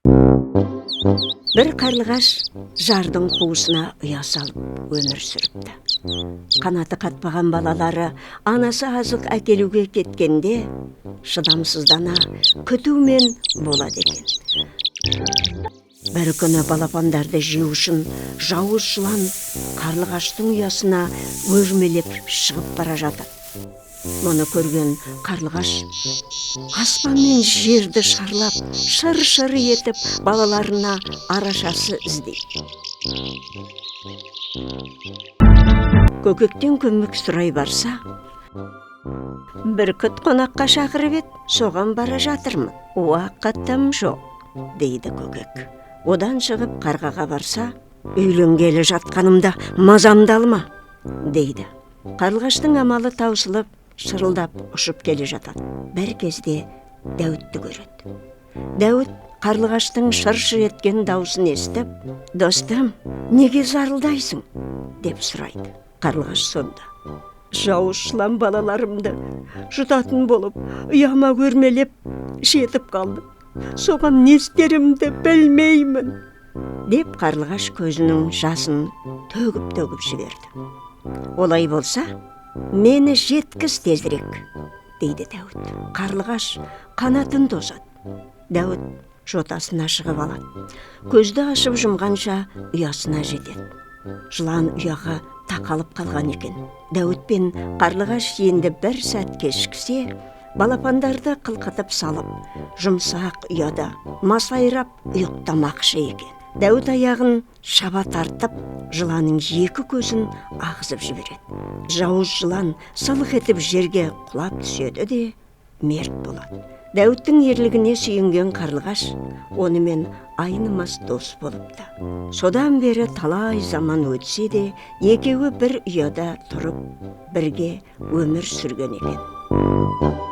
Бір қарлығаш жардың қуысына ұя салып өмір сүріпті. Қанаты қатпаған балалары анасы азық әкелуге кеткенде шыдамсыздана күтумен болады екен. Бір күні балапандарды жеу үшін жауыз жылан қарлығаштың ұясына өрмелеп шығып бара жатыр. Мұны көрген қарлығаш аспан мен жерді шарлап, шыр-шыр етіп балаларына арашасы іздейді. Көкектен көмек сұрай барса, бүркіт қонаққа шақырып еді, соған бара жатырмын, уақытым жоқ, дейді көкек. Одан шығып қарғаға барса, үйленгелі жатқанымда мазамды алма, дейді. Қарлығаштың амалы таусылып, шырылдап ұшып келе жатады. Бір кезде Дәуітті көреді. Дәуіт қарлығаштың шыр-шыр еткен даусын естіп, «Достым, неге зарылдайсың?» деп сұрайды. Қарлығаш сонда: «Жауыз жылан балаларымды жұтатын болып, ұяма өрмелеп жетіп қалды. Соған не істерімді білмеймін», деп қарлығаш көзінің жасын төгіп жіберді. «Олай болса, мені жеткіз тезірек», дейді Дәуіт. Қарлығаш қанатын тосады. Дәуіт жотасына шығып алады. Көзді ашып жұмғанша ұясына жетеді. Жылан ұяға тақалып қалған екен. Дәуіт пен қарлығаш енді бір сәт кешіксе, балапандарды қылқытып салып, жұмсақ ұяда масайрап ұйықтамақшы екен. Дәуіт аяғын шаба тартып, жыланның екі көзін ағызып жібереді. Жауыз жылан сылқ етіп жерге құлап түседі де мерт болады. Дәуіттің ерлігіне сүйінген қарлығаш онымен айнымас дос болыпты. Содан бері талай заман өтсе де, екеуі бір ұяда тұрып, бірге өмір сүрген екен.